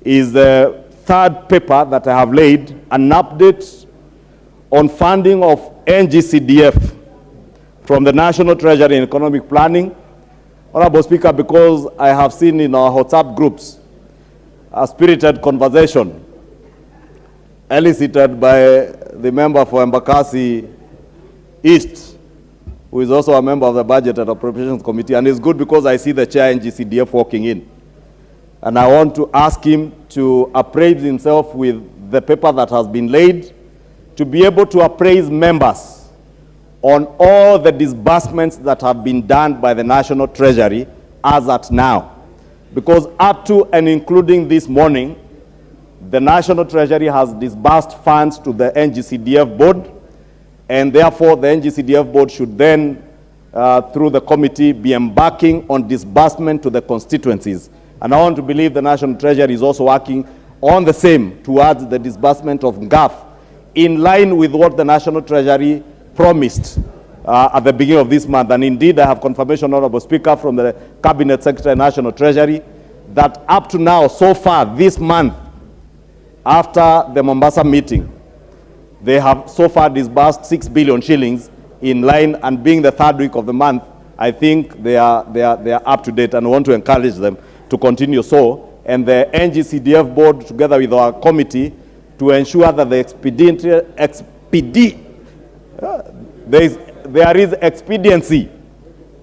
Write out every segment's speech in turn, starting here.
is the third paper that I have laid, an update on funding of NGCDF from the National Treasury and Economic Planning. Honorable Speaker, because I have seen in our WhatsApp groups a spirited conversation elicited by the member for Embakasi East, who is also a member of the Budget and Appropriations Committee, and it's good because I see the chair NGCDF walking in. And I want to ask him to appraise himself with the paper that has been laid, to be able to appraise members on all the disbursements that have been done by the National Treasury as at now. Because up to and including this morning, the National Treasury has disbursed funds to the NGCDF board, and therefore the NGCDF board should then, through the committee, be embarking on disbursement to the constituencies. And I want to believe the National Treasury is also working on the same towards the disbursement of NGAF, in line with what the National Treasury promised at the beginning of this month. And indeed, I have confirmation, Honorable Speaker, from the Cabinet Secretary, National Treasury, that up to now, so far, this month, after the Mombasa meeting, they have so far disbursed 6 billion shillings in line, and being the third week of the month, I think they are up to date, and I want to encourage them to continue so. And the NGCDF board, together with our committee, to ensure that there is expediency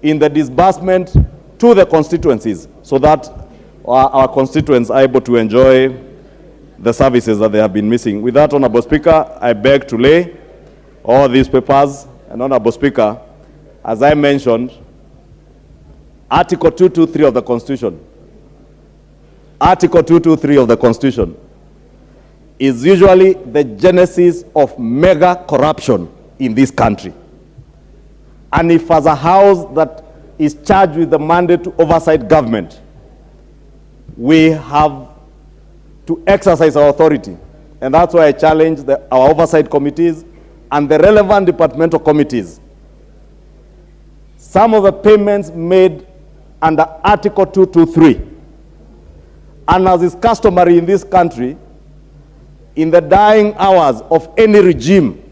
in the disbursement to the constituencies, so that our constituents are able to enjoy the services that they have been missing. With that, Honorable Speaker, I beg to lay all these papers. And Honorable Speaker, as I mentioned, Article 223 of the Constitution, Article 223 of the Constitution is usually the genesis of mega corruption in this country. And if as a house that is charged with the mandate to oversight government, we have to exercise our authority. And that's why I challenge our oversight committees and the relevant departmental committees. Some of the payments made under Article 223, and as is customary in this country, in the dying hours of any regime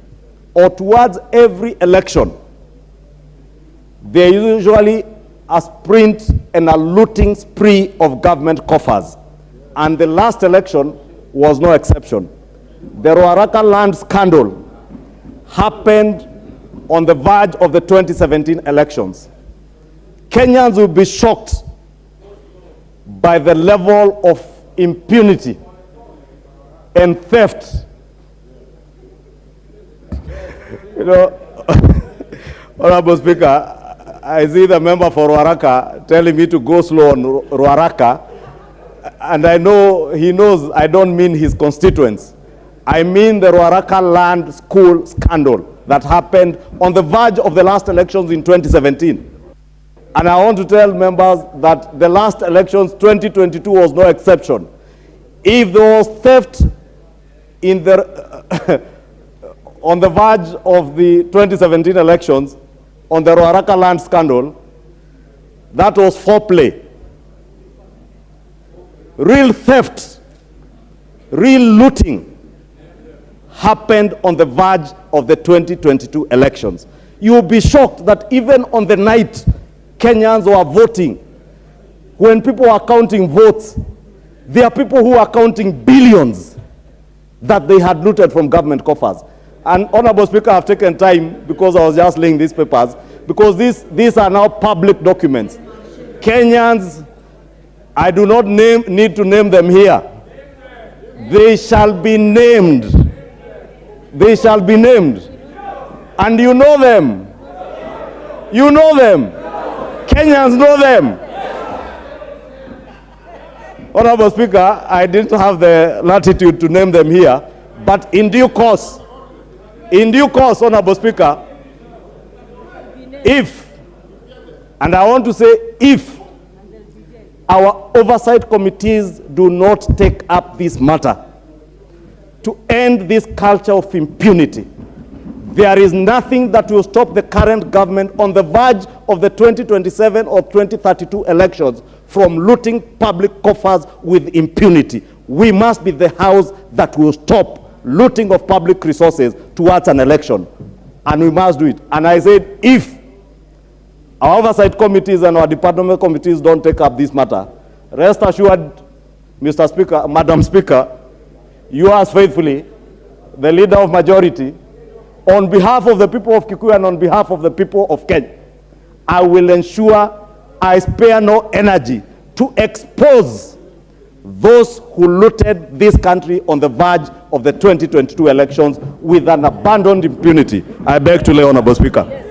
or towards every election, there is usually a sprint and a looting spree of government coffers. And the last election was no exception. The Ruaraka land scandal happened on the verge of the 2017 elections. Kenyans will be shocked by the level of impunity and theft. You know, Honorable Speaker, I see the member for Ruaraka telling me to go slow on Ruaraka, and I know he knows I don't mean his constituents. I mean the Ruaraka land school scandal that happened on the verge of the last elections in 2017. And I want to tell members that the last elections, 2022, was no exception. If there was theft in the on the verge of the 2017 elections, on the Ruaraka land scandal, that was foreplay. Real theft, real looting happened on the verge of the 2022 elections. You will be shocked that even on the night Kenyans were voting, when people are counting votes, there are people who are counting billions that they had looted from government coffers. And Honorable Speaker, I've taken time because I was just laying these papers, because these are now public documents. Kenyans, I do not need to name them here. They shall be named. They shall be named. And you know them. You know them. Kenyans know them. Honorable Speaker, I didn't have the latitude to name them here, but in due course, Honorable Speaker, if, and I want to say if, our oversight committees do not take up this matter to end this culture of impunity, there is nothing that will stop the current government on the verge of the 2027 or 2032 elections from looting public coffers with impunity. We must be the house that will stop looting of public resources towards an election. And we must do it. And I said, if our oversight committees and our departmental committees don't take up this matter, rest assured, Mr. Speaker, Madam Speaker, you as faithfully, the leader of majority, on behalf of the people of Kikuyu and on behalf of the people of Kenya, I will ensure I spare no energy to expose those who looted this country on the verge of the 2022 elections with an abandoned impunity. I beg to lay, Honorable Speaker.